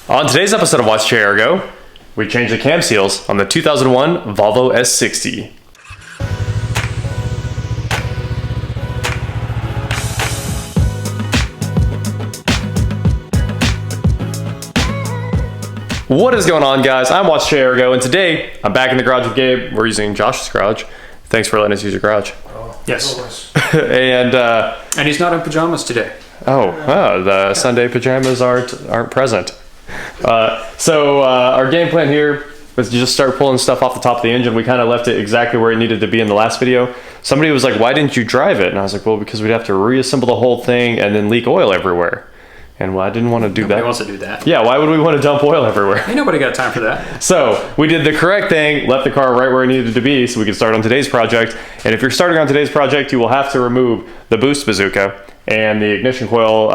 On today's episode of Watch Chair Ergo, we change the cam seals on the 2001 Volvo S60. What is going on, guys? I'm Watch Chair Ergo, and today I'm back in the garage with Gabe. We're using Josh's garage. Thanks for letting us use your garage. Yes. and he's not in pajamas today. The Sunday pajamas aren't present. So our game plan here was to just start pulling stuff off the top of the engine. We kind of left it exactly where it needed to be in the last video. Somebody was like, why didn't you drive it? And I was like, well, because we'd have to reassemble the whole thing and then leak oil everywhere. And well, I didn't want to do Nobody that. wants to do that. Yeah, why would we want to dump oil everywhere? Ain't nobody got time for that. So we did the correct thing, left the car right where it needed to be so we could start on today's project. And if you're starting on today's project, you will have to remove the boost bazooka and the ignition coil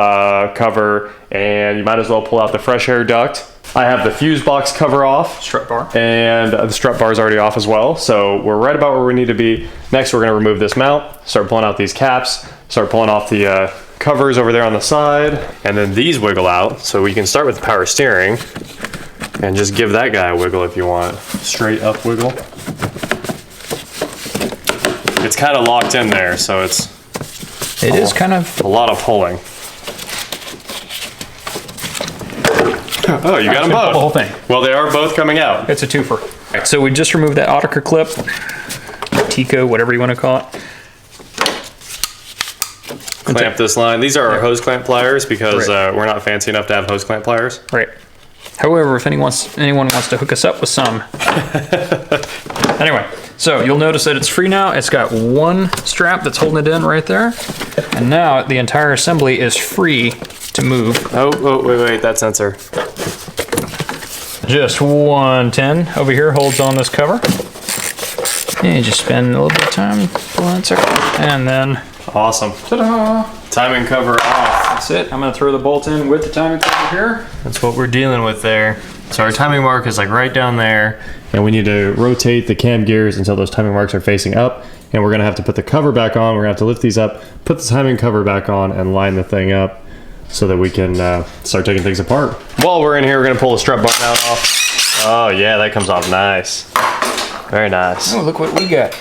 cover, and you might as well pull out the fresh air duct. I have the fuse box cover off. Strut bar. And the strut bar is already off as well. So we're right about where we need to be. Next, we're going to remove this mount, start pulling out these caps, start pulling off the covers over there on the side, and then these wiggle out. So we can start with the power steering and just give that guy a wiggle if you want. Straight up wiggle. It's kind of locked in there, so it is kind of a lot of pulling. Oh, you got them both. The whole thing. Well, they are both coming out. It's a twofer. Right, so we just removed that Otiker clip, Tico, whatever you want to call it. Clamp this line. These are our hose clamp pliers because we're not fancy enough to have hose clamp pliers. Right. However, if anyone wants to hook us up with some. Anyway, so you'll notice that it's free now. It's got one strap that's holding it in right there. And now the entire assembly is free to move. Oh, wait, that sensor. Just 110 over here holds on this cover. And you just spend a little bit of time pulling that sucker. And then awesome. Ta-da! Timing cover off. That's it. I'm gonna throw the bolt in with the timing cover here. That's what we're dealing with there. So our timing mark is like right down there, and we need to rotate the cam gears until those timing marks are facing up, and we're gonna have to put the cover back on. We're gonna have to lift these up, put the timing cover back on, and line the thing up so that we can start taking things apart. While we're in here, we're gonna pull the strut bar mount off. Oh yeah, that comes off nice. Very nice. Oh, look what we got.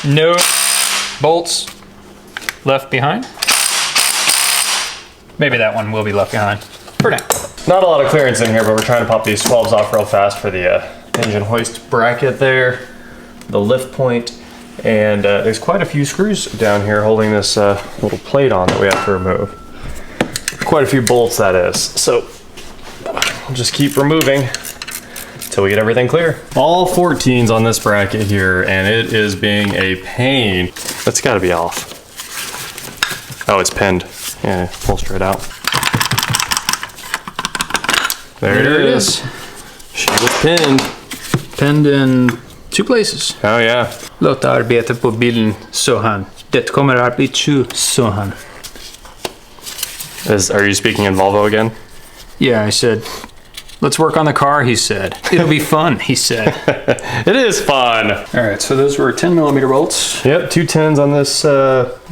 No bolts left behind. Maybe that one will be left behind for now. Not a lot of clearance in here, but we're trying to pop these 12s off real fast for the engine hoist bracket there, the lift point, and there's quite a few screws down here holding this little plate on that we have to remove. Quite a few bolts, that is. So we'll just keep removing until we get everything clear. All 14s on this bracket here, and it is being a pain. That's gotta be off. Oh, it's pinned. Yeah, pull straight out. There it is. She was pinned. Pinned in two places. Oh yeah. Låt arbeta på bilen, så han. Det kommer att bli så han. Are you speaking in Volvo again? Yeah, I said, let's work on the car, he said. It'll be fun, he said. It is fun. All right, so those were 10mm bolts. Yep, 2 10s on this,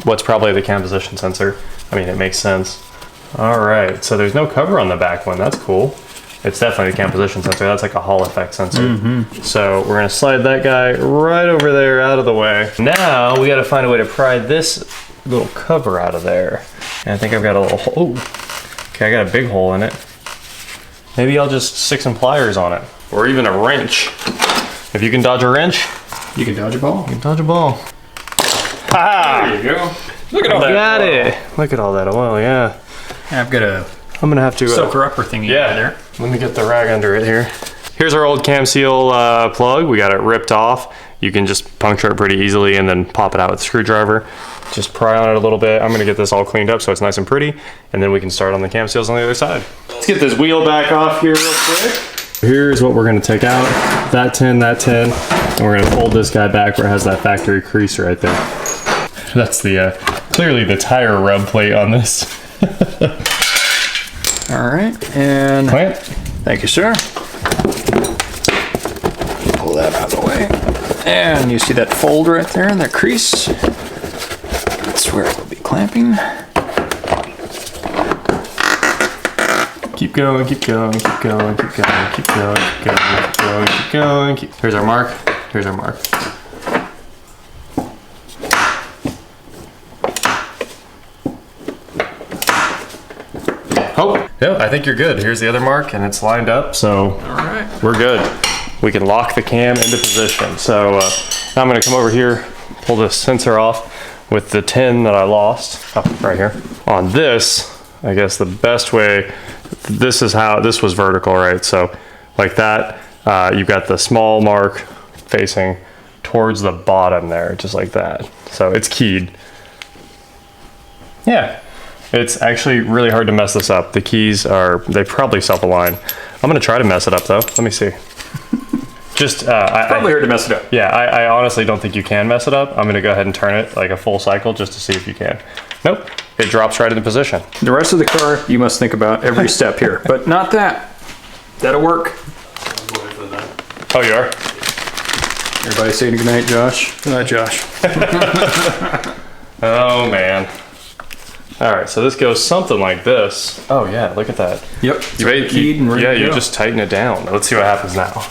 what's probably the cam position sensor. I mean, it makes sense. All right, so there's no cover on the back one. That's cool. It's definitely the cam position sensor. That's like a Hall effect sensor. So we're gonna slide that guy right over there out of the way. Now we gotta find a way to pry this little cover out of there. And I think I've got a little hole. Okay, I got a big hole in it. Maybe I'll just stick some pliers on it. Or even a wrench. If you can dodge a wrench, you can dodge a ball. You can dodge a ball. Ha! There you go. Look at all that got oil. it. Look at all that oil, yeah. I've got a I'm gonna have to soaker upper thingy there. Let me get the rag under it here. Here's our old cam seal plug. We got it ripped off. You can just puncture it pretty easily and then pop it out with a screwdriver. Just pry on it a little bit. I'm gonna get this all cleaned up so it's nice and pretty, and then we can start on the cam seals on the other side. Let's get this wheel back off here real quick. Here's what we're gonna take out. That tin, and we're gonna fold this guy back where it has that factory crease right there. That's the clearly the tire rub plate on this. All right, and clamp. Thank you, sir. Pull that out of the way. And you see that fold right there, that crease? That's where it will be clamping. Keep going, keep going, keep going, keep going, keep going, keep going, keep going, keep going. Here's our mark. Here's our mark. Oh, yeah, I think you're good. Here's the other mark, and it's lined up, so All right. we're good. We can lock the cam into position. So now I'm gonna come over here, pull this sensor off with the 10 that I lost, right here. On this, I guess the best way, this is how, this was vertical, right? So like that, you've got the small mark facing towards the bottom there, just like that. So it's keyed. Yeah, it's actually really hard to mess this up. The keys are, they probably self-align. I'm gonna try to mess it up though. Let me see. Just, Probably hard to mess it up. Yeah, I honestly don't think you can mess it up. I'm gonna go ahead and turn it like a full cycle just to see if you can. Nope, it drops right into position. The rest of the car, you must think about every step here, but not that. That'll work. Oh, you are? Everybody say good night, Josh. Good night, Josh. Oh man. All right, so this goes something like this. Oh yeah, look at that. Yep. You just tighten it down. Let's see what happens now.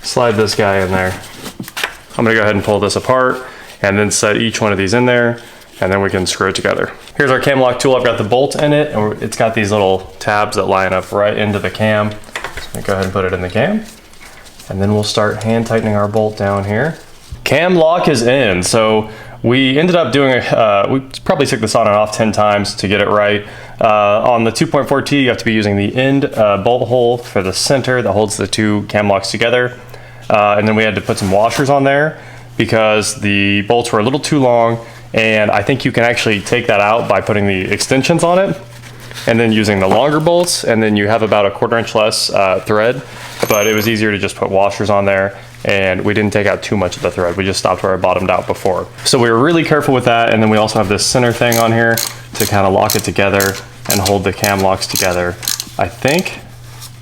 Slide this guy in there. I'm gonna go ahead and pull this apart and then set each one of these in there, and then we can screw it together. Here's our cam lock tool. I've got the bolt in it, and it's got these little tabs that line up right into the cam. So I'm gonna go ahead and put it in the cam, and then we'll start hand tightening our bolt down here. Cam lock is in, so we ended up doing, we probably took this on and off 10 times to get it right. On the 2.4T, you have to be using the end bolt hole for the center that holds the two cam locks together. And then we had to put some washers on there because the bolts were a little too long, and I think you can actually take that out by putting the extensions on it and then using the longer bolts, and then you have about a 1/4 inch less thread, but it was easier to just put washers on there, and we didn't take out too much of the thread. We just stopped where I bottomed out before. So we were really careful with that, and then we also have this center thing on here to kind of lock it together and hold the cam locks together. I think,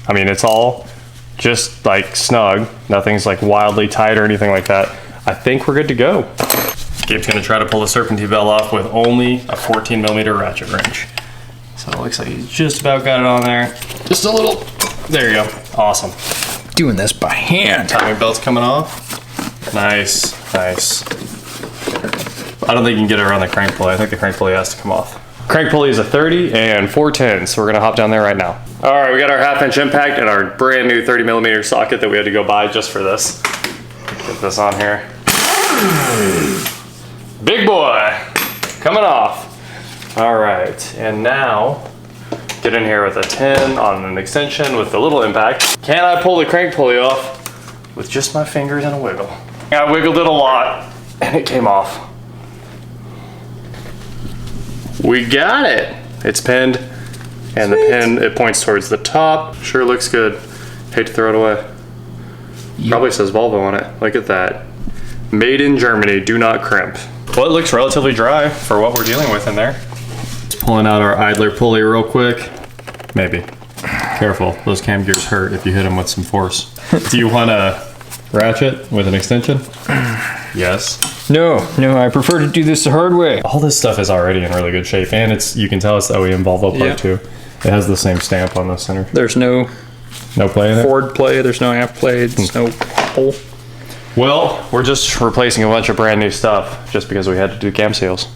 I mean, it's all just like snug. Nothing's like wildly tight or anything like that. I think we're good to go. Gabe's gonna try to pull the serpentine bell off with only a 14mm ratchet wrench. So it looks like he's just about got it on there. Just a little, there you go, awesome. Doing this by hand. Timing belt's coming off. Nice, nice. I don't think you can get it around the crank pulley. I think the crank pulley has to come off. Crank pulley is a 30 and 410, so we're gonna hop down there right now. All right, we got our 1/2 inch impact and our brand new 30mm socket that we had to go buy just for this. Get this on here. Big boy, coming off. All right, and now, get in here with a 10 on an extension with the little impact. Can I pull the crank pulley off with just my fingers and a wiggle? I wiggled it a lot and it came off. We got it. It's pinned, and Sweet. the pin, it points towards the top. Sure looks good. Hate to throw it away. Yep. Probably says Volvo on it. Look at that. Made in Germany, do not crimp. Well, it looks relatively dry for what we're dealing with in there. Just pulling out our idler pulley real quick. Maybe. Careful, those cam gears hurt if you hit them with some force. Do you want a ratchet with an extension? Yes. No, I prefer to do this the hard way. All this stuff is already in really good shape, and it's, you can tell it's the OEM Volvo part Yeah. too. It has the same stamp on the center. There's no No play in it? forward play, there's no aft play, there's no hole. Well, we're just replacing a bunch of brand new stuff just because we had to do cam seals.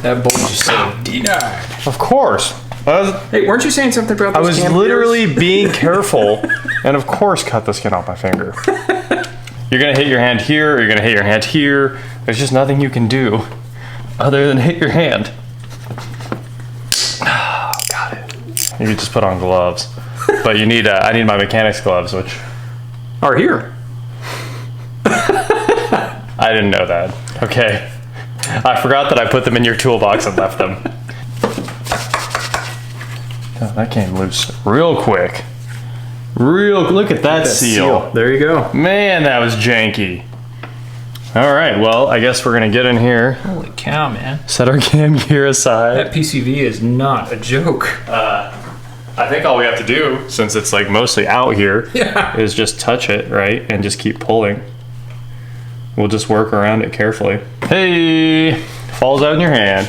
That bolt just said denied. Of course. Hey, weren't you saying something about I those was cam literally gears? being careful, and of course cut the skin off my finger. You're gonna hit your hand here, or you're gonna hit your hand here. There's just nothing you can do other than hit your hand. Oh, got it. You could just put on gloves, but you need I need my mechanics gloves, which Are here. I didn't know that. Okay, I forgot that I put them in your toolbox and left them. Oh, that came loose real quick. Look at that seal. There you go. Man, that was janky. All right, well, I guess we're gonna get in here, Holy cow, man. set our cam gear aside. That PCV is not a joke. I think all we have to do, since it's like mostly out here, Yeah. is just touch it, right? And just keep pulling. We'll just work around it carefully. Hey, falls out in your hand.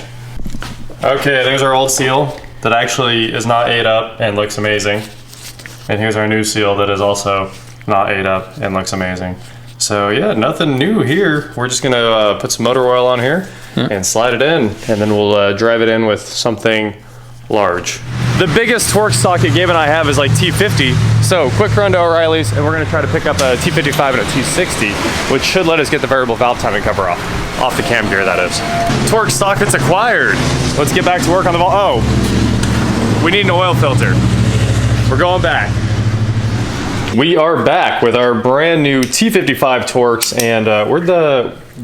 Okay, there's our old seal. that actually is not ate up and looks amazing. And here's our new seal that is also not ate up and looks amazing. So yeah, nothing new here. We're just gonna put some motor oil on here and slide it in, and then we'll drive it in with something large. The biggest torque socket Gabe and I have is like T50. So quick run to O'Reilly's, and we're gonna try to pick up a T55 and a T60, which should let us get the variable valve timing cover off the cam gear, that is. Torque sockets acquired. Let's get back to work on the oh, we need an oil filter. We're going back. We are back with our brand new T55 Torques, and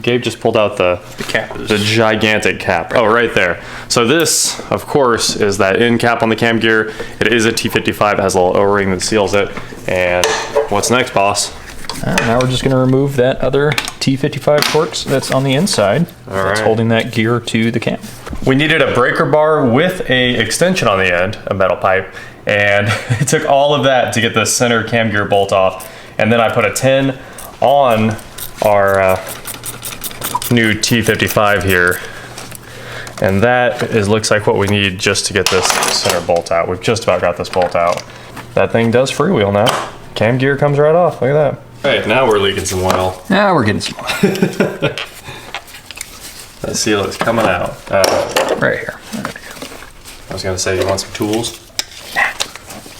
Gabe just pulled out the cap. The gigantic cap. Oh, right there. So this, of course, is that end cap on the cam gear. It is a T55, it has a little O-ring that seals it. And what's next, boss? Now we're just gonna remove that other T55 Torques that's on the inside. That's holding that gear to the cam. We needed a breaker bar with a extension on the end, a metal pipe. And it took all of that to get the center cam gear bolt off. And then I put a 10 on our new T55 here. And that looks like what we need just to get this center bolt out. We've just about got this bolt out. That thing does freewheel now. Cam gear comes right off, look at that. All right, now we're leaking some oil. Now we're getting some oil. That seal is coming out. Right here. There we go. I was gonna say, you want some tools?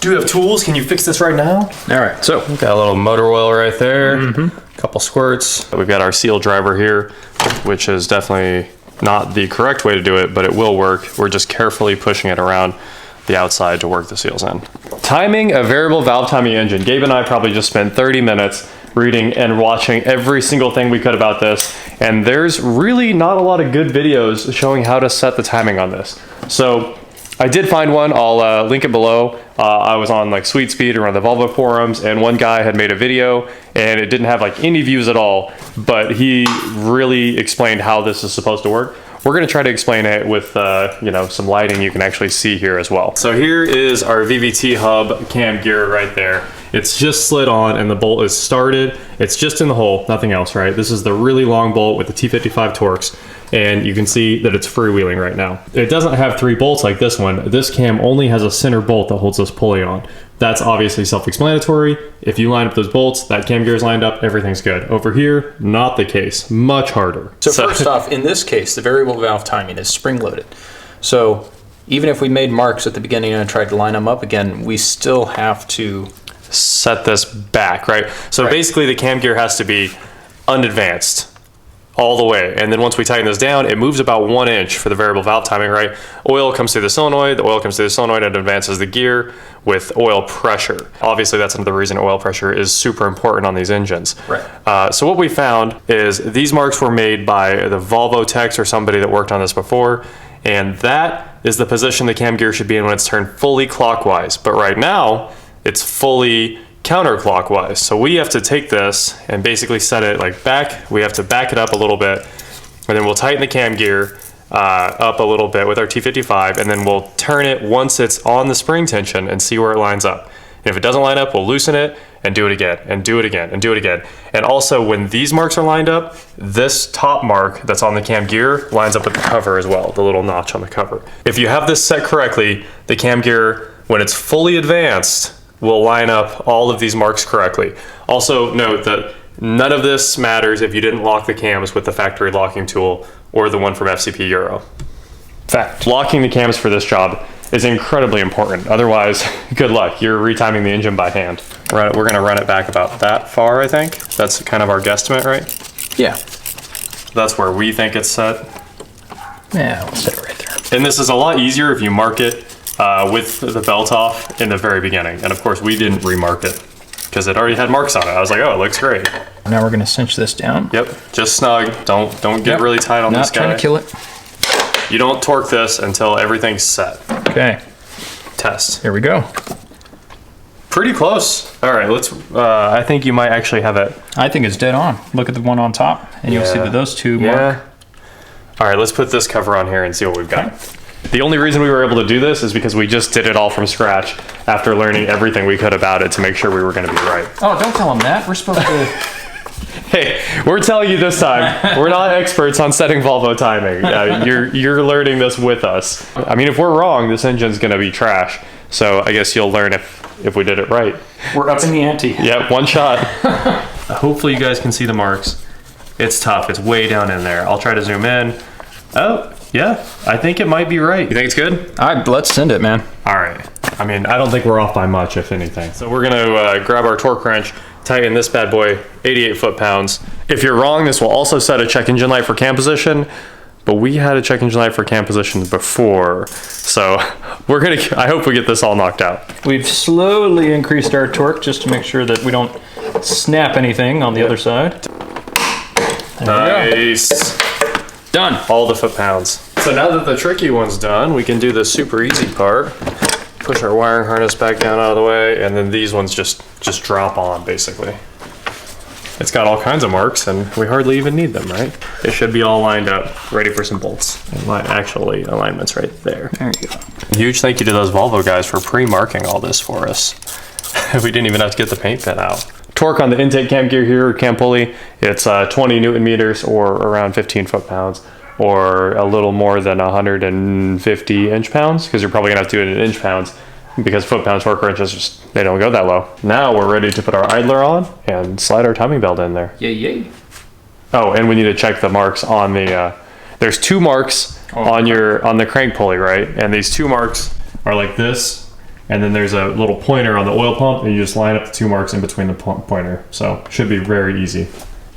Do you have tools? Can you fix this right now? All right, so we've got a little motor oil right there, a couple squirts. We've got our seal driver here, which is definitely not the correct way to do it, but it will work. We're just carefully pushing it around the outside to work the seals in. Timing a variable valve timing engine. Gabe and I probably just spent 30 minutes reading and watching every single thing we could about this, and there's really not a lot of good videos showing how to set the timing on this. So I did find one, I'll link it below. I was on like Sweet Speed or on the Volvo forums, and one guy had made a video and it didn't have like any views at all, but he really explained how this is supposed to work. We're gonna try to explain it with you know, some lighting you can actually see here as well. So here is our VVT hub cam gear right there. It's just slid on and the bolt is started. It's just in the hole, nothing else, right? This is the really long bolt with the T55 Torques, and you can see that it's freewheeling right now. It doesn't have 3 bolts like this one. This cam only has a center bolt that holds this pulley on. That's obviously self-explanatory. If you line up those bolts, that cam gear is lined up, everything's good. Over here, not the case, much harder. So first off, in this case, the variable valve timing is spring-loaded. So even if we made marks at the beginning and tried to line them up again, we still have to set this back, right? So basically the cam gear has to be unadvanced all the way. And then once we tighten this down, it moves about 1 inch for the variable valve timing, right? Oil comes through the solenoid, the oil comes through the solenoid and advances the gear with oil pressure. Obviously that's another reason oil pressure is super important on these engines. Right. So what we found is these marks were made by the Volvo techs or somebody that worked on this before, and that is the position the cam gear should be in when it's turned fully clockwise. But right now, it's fully counterclockwise. So we have to take this and basically set it like back. We have to back it up a little bit, and then we'll tighten the cam gear up a little bit with our T55, and then we'll turn it once it's on the spring tension and see where it lines up. And if it doesn't line up, we'll loosen it and do it again and do it again and do it again. And also when these marks are lined up, this top mark that's on the cam gear lines up with the cover as well, the little notch on the cover. If you have this set correctly, the cam gear, when it's fully advanced, will line up all of these marks correctly. Also note that none of this matters if you didn't lock the cams with the factory locking tool or the one from FCP Euro. Fact. Locking the cams for this job is incredibly important. Otherwise, good luck. You're retiming the engine by hand. We're gonna run it back about that far, I think. That's kind of our guesstimate, right? Yeah. That's where we think it's set. Yeah, we'll set it right there. And this is a lot easier if you mark it with the belt off in the very beginning. And of course we didn't remark it because it already had marks on it. I was like, oh, it looks great. Now we're gonna cinch this down. Yep, just snug. Don't get really tight on this guy. Not trying to kill it. You don't torque this until everything's set. Okay. Test. Here we go. Pretty close. All right, let's, I think you might actually have it. I think it's dead on. Look at the one on top and you'll see that those two mark. All right, let's put this cover on here and see what we've got. The only reason we were able to do this is because we just did it all from scratch after learning everything we could about it to make sure we were going to be right. Oh, don't tell them that. We're supposed to Hey, we're telling you this time, we're not experts on setting Volvo timing. You're learning this with us. I mean, if we're wrong, this engine's gonna be trash. So I guess you'll learn if we did it right. We're up in the ante. Yep, one shot. Hopefully you guys can see the marks. It's tough, it's way down in there. I'll try to zoom in. Oh, yeah, I think it might be right. You think it's good? All right, let's send it, man. All right. I mean, I don't think we're off by much, if anything. So we're gonna grab our torque wrench, tighten this bad boy, 88 foot-pounds. If you're wrong, this will also set a check engine light for cam position, but we had a check engine light for cam position before. So I hope we get this all knocked out. We've slowly increased our torque just to make sure that we don't snap anything on the other side. Nice. Done. All the foot-pounds. So now that the tricky one's done, we can do the super easy part. Push our wiring harness back down out of the way, and then these ones just drop on, basically. It's got all kinds of marks, and we hardly even need them, right? It should be all lined up, ready for some bolts. And actually, alignment's right there. There you go. Huge thank you to those Volvo guys for pre-marking all this for us. We didn't even have to get the paint pen out. Torque on the intake cam gear here, or cam pulley, it's 20 Newton meters, or around 15 foot-pounds, or a little more than 150 inch-pounds, because you're probably gonna have to do it in inch-pounds, because foot-pound torque wrenches, just, they don't go that low. Now we're ready to put our idler on and slide our timing belt in there. Yay. Oh, and we need to check the marks on the, there's 2 marks on the crank pulley, right? And these 2 marks are like this, and then there's a little pointer on the oil pump, and you just line up the 2 marks in between the pointer. So should be very easy.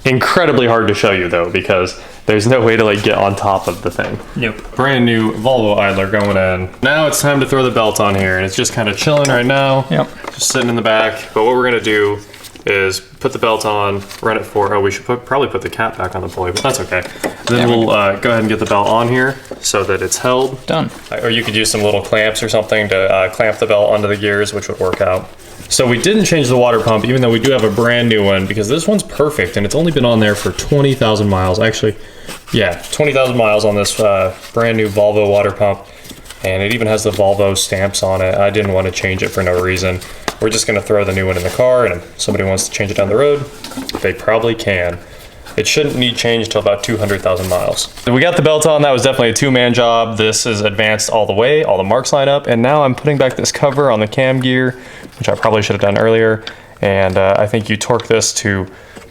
Incredibly hard to show you though, because there's no way to like get on top of the thing. Yep. Brand new Volvo idler going in. Now it's time to throw the belt on here, and it's just kind of chilling right now. Yep. Just sitting in the back. But what we're gonna do is put the belt on, run it for, oh, we should probably put the cap back on the pulley, but that's okay. Then we'll go ahead and get the belt on here so that it's held. Done. Or you could use some little clamps or something to clamp the belt onto the gears, which would work out. So we didn't change the water pump, even though we do have a brand new one, because this one's perfect, and it's only been on there for 20,000 miles. Actually, yeah, 20,000 miles on this brand new Volvo water pump, and it even has the Volvo stamps on it. I didn't want to change it for no reason. We're just gonna throw the new one in the car, and if somebody wants to change it down the road, they probably can. It shouldn't need change till about 200,000 miles. So we got the belt on. That was definitely a 2-man job. This is advanced all the way, all the marks line up, and now I'm putting back this cover on the cam gear, which I probably should have done earlier, and I think you torque this to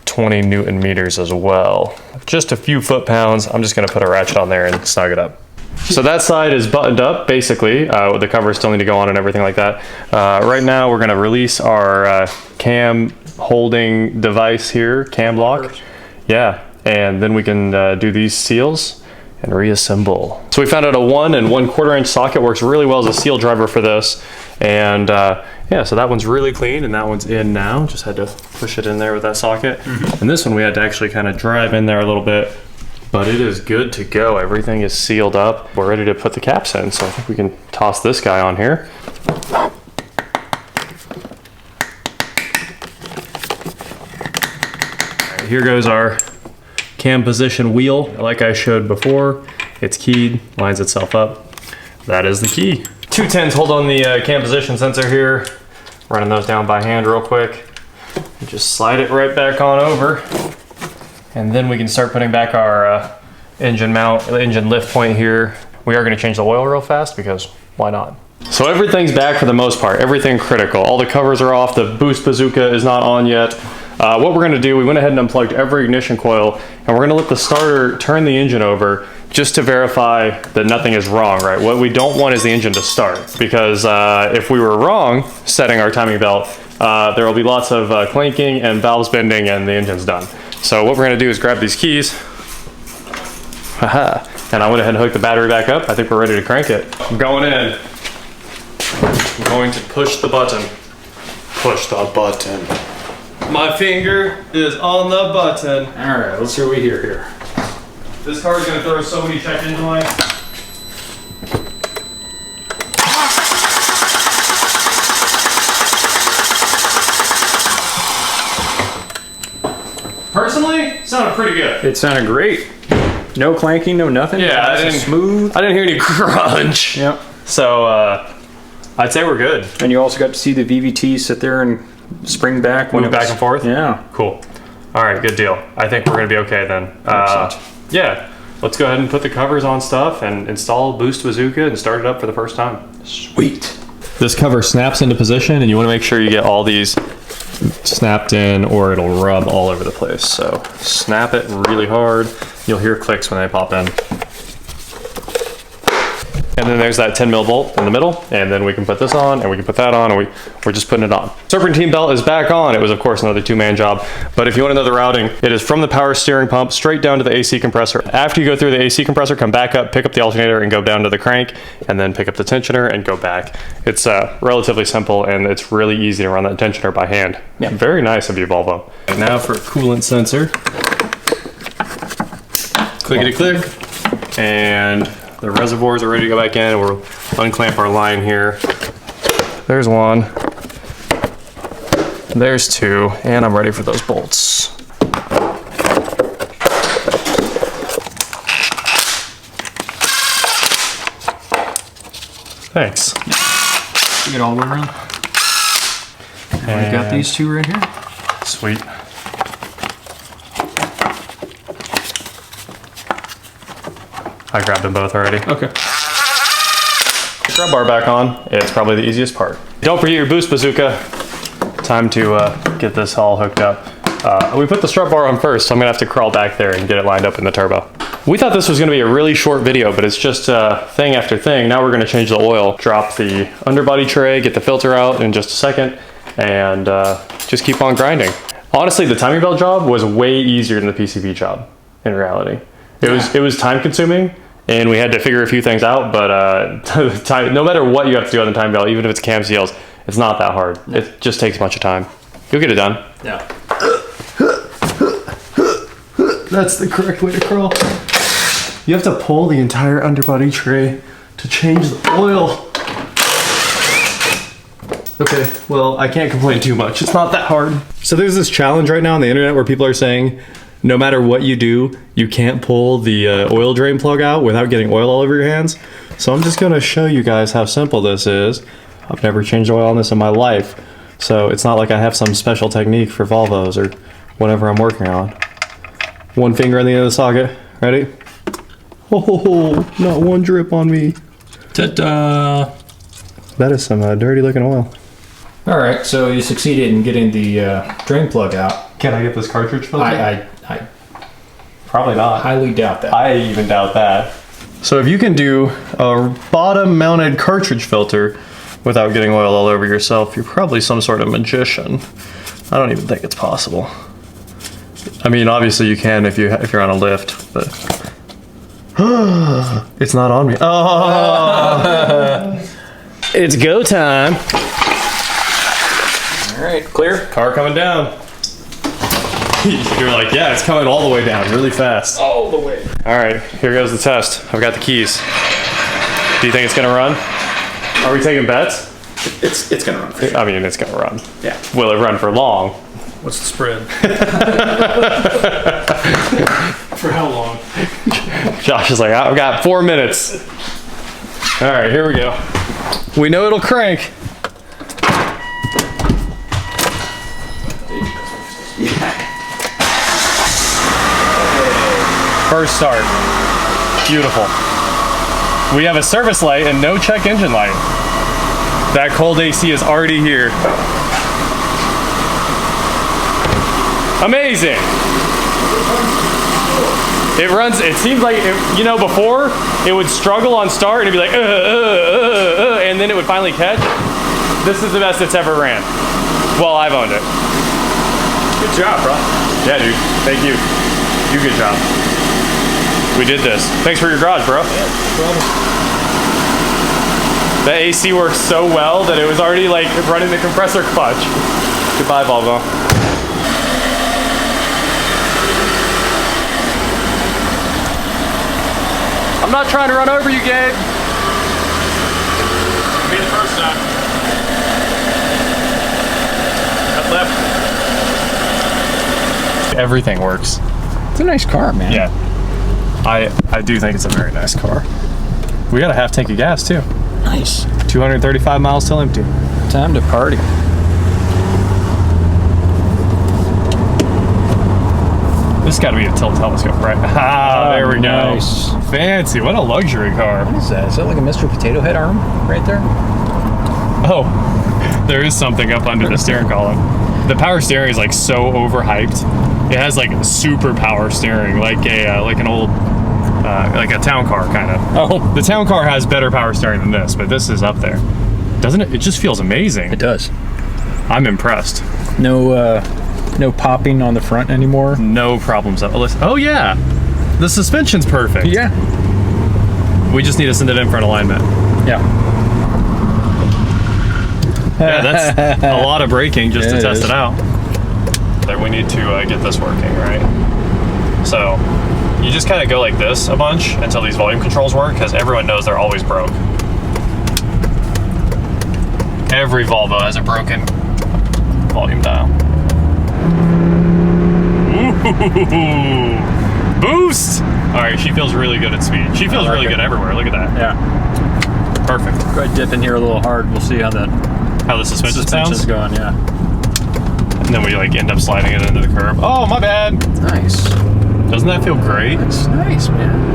20 Newton meters as well. Just a few foot-pounds. I'm just gonna put a ratchet on there and snug it up. So that side is buttoned up, basically. The covers still need to go on and everything like that. Right now, we're gonna release our cam holding device here, cam block. Yeah, and then we can do these seals and reassemble. So we found out a 1 1/4 inch socket works really well as a seal driver for this. And yeah, so that one's really clean, and that one's in now. Just had to push it in there with that socket. And this one we had to actually kind of drive in there a little bit. But it is good to go. Everything is sealed up. We're ready to put the caps in, so I think we can toss this guy on here. All right, here goes our cam position wheel. Like I showed before, it's keyed, lines itself up. That is the key. 210s hold on the cam position sensor here. Running those down by hand real quick. And just slide it right back on over. And then we can start putting back our engine mount, engine lift point here. We are gonna change the oil real fast because why not? So everything's back for the most part, everything critical. All the covers are off, the boost bazooka is not on yet. What we're gonna do, we went ahead and unplugged every ignition coil, and we're gonna let the starter turn the engine over just to verify that nothing is wrong, right? What we don't want is the engine to start, because if we were wrong setting our timing belt, there will be lots of clanking and valves bending and the engine's done. So what we're gonna do is grab these keys, and I went ahead and hooked the battery back up. I think we're ready to crank it. I'm going in. I'm going to push the button. Push the button. My finger is on the button. All right, let's see what we hear here. This car is gonna throw so many check engine lights. Personally, sounded pretty good. It sounded great. No clanking, no nothing. Yeah, I didn't, smooth. I didn't hear any crunch. Yep. So I'd say we're good. And you also got to see the VVT sit there and spring back when Move back and forth? Yeah. Cool. All right, good deal. I think we're gonna be okay then. Yeah, let's go ahead and put the covers on stuff and install Boost Bazooka and start it up for the first time. Sweet. This cover snaps into position and you wanna make sure you get all these snapped in or it'll rub all over the place. So snap it really hard. You'll hear clicks when they pop in. And then there's that 10 mil bolt in the middle, and then we can put this on, and we can put that on, and we're just putting it on. Serpentine belt is back on. It was, of course, another two-man job, but if you want to know the routing, it is from the power steering pump straight down to the AC compressor. After you go through the AC compressor, come back up, pick up the alternator, and go down to the crank, and then pick up the tensioner and go back. It's relatively simple, and it's really easy to run that tensioner by hand. Yeah. Very nice of you, Volvo. And now for a coolant sensor. Clickety-click, and the reservoirs are ready to go back in. We'll unclamp our line here. There's one. There's two. And I'm ready for those bolts. Thanks. You get all the way around. And we got these two right here. Sweet. I grabbed them both already. Okay. Grab bar back on. It's probably the easiest part. Don't forget your Boost Bazooka. Time to get this all hooked up. We put the strut bar on first, so I'm gonna have to crawl back there and get it lined up in the turbo. We thought this was gonna be a really short video, but it's just thing after thing. Now we're gonna change the oil, drop the underbody tray, get the filter out in just a second, and just keep on grinding. Honestly, the timing belt job was way easier than the PCV job, in reality. It was time consuming, and we had to figure a few things out, but no matter what you have to do on the time belt, even if it's cam seals, it's not that hard. No. It just takes a bunch of time. You'll get it done. Yeah. That's the correct way to crawl. You have to pull the entire underbody tray to change the oil. Okay, well, I can't complain too much. It's not that hard. So there's this challenge right now on the internet where people are saying, no matter what you do, you can't pull the oil drain plug out without getting oil all over your hands. So I'm just gonna show you guys how simple this is. I've never changed oil on this in my life. So it's not like I have some special technique for Volvos or whatever I'm working on. One finger on the end of the socket, ready? Oh, not one drip on me. Ta-da! That is some dirty looking oil. All right, so you succeeded in getting the drain plug out. Can I get this cartridge filter? I probably not. Highly doubt that. I even doubt that. So if you can do a bottom mounted cartridge filter without getting oil all over yourself, you're probably some sort of magician. I don't even think it's possible. I mean, obviously you can if you're on a lift, but it's not on me. Oh, it's go time. All right, clear. Car coming down. You're like, yeah, it's coming all the way down really fast. All the way. All right, here goes the test. I've got the keys. Do you think it's gonna run? Are we taking bets? It's gonna run for sure. I mean, it's gonna run. Yeah. Will it run for long? What's the spread? For how long? Josh is like, I've got 4 minutes. All right, here we go. We know it'll crank. First start. Beautiful. We have a service light and no check engine light. That cold AC is already here. Amazing. It runs, it seems like, before it would struggle on start and it'd be like, and then it would finally catch. This is the best it's ever ran. Well, I've owned it. Good job, bro. Yeah, dude. Thank you. You good job. We did this. Thanks for your garage, bro. Yeah, no problem. The AC works so well that it was already like running the compressor clutch. Goodbye, Volvo. I'm not trying to run over you, Gabe. Be the first time. That left. Everything works. It's a nice car, man. Yeah. I do think it's a very nice car. We got a half tank of gas too. Nice. 235 miles till empty. Time to party. This has got to be a tilt telescope, right? Ah, there we nice. go. Fancy. What a luxury car. What is that? Is that like a Mr. Potato Head arm right there? Oh, there is something up under the steering column. The power steering is like so overhyped. It has like super power steering, like a like an old like a town car kind of. Oh, The town car has better power steering than this, but this is up there. Doesn't it? It just feels amazing. it does. I'm impressed. No, no popping on the front anymore. No problems. Oh yeah, the suspension's perfect. Yeah. We just need to send it in for an alignment. Yeah. Yeah, that's a lot of braking just to Yeah, it test is. it out. Then we need to get this working, right? So you just kind of go like this a bunch until these volume controls work, because everyone knows they're always broke. Every Volvo has a broken volume dial. Ooh, boost! All right, she feels really good at speed. She feels really good everywhere. Look at that. Yeah. Perfect. Go ahead, dip in here a little hard. We'll see how the How the suspension suspension's sounds. going. Yeah. And then we like end up sliding it into the curb. Oh, my bad. Nice. Doesn't that feel great? It's nice, man.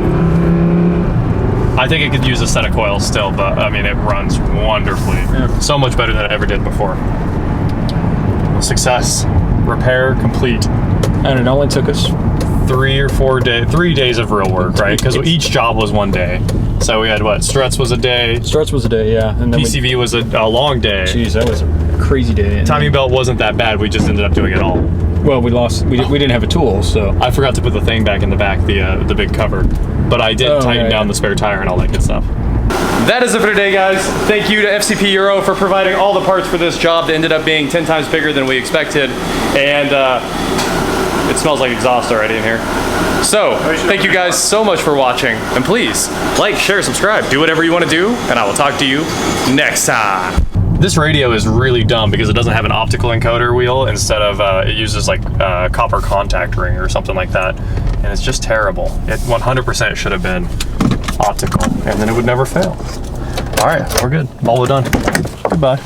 I think it could use a set of coils still, but I mean, it runs wonderfully. Yeah. So much better than it ever did before. Success. Repair complete. And it only took us 3 days of real work, right? Because each job was one day. So we had what? Struts was a day. Struts was a day, yeah. And then PCV was a long day. Jeez, that was a crazy day. And Timing belt wasn't that bad. We just ended up doing it all. well, we didn't have a tool, so. I forgot to put the thing back in the back, the big cover. But I did tighten down the spare tire and all that good stuff. That is it for today, guys. Thank you to FCP Euro for providing all the parts for this job that ended up being 10 times bigger than we expected. And it smells like exhaust already in here. So, thank you guys so much for watching. And please, like, share, subscribe, do whatever you want to do, and I will talk to you next time. This radio is really dumb because it doesn't have an optical encoder wheel. Instead of, it uses like a copper contact ring or something like that. And it's just terrible. It 100% should have been optical, and then it would never fail. All right, we're good. Volvo done. Goodbye.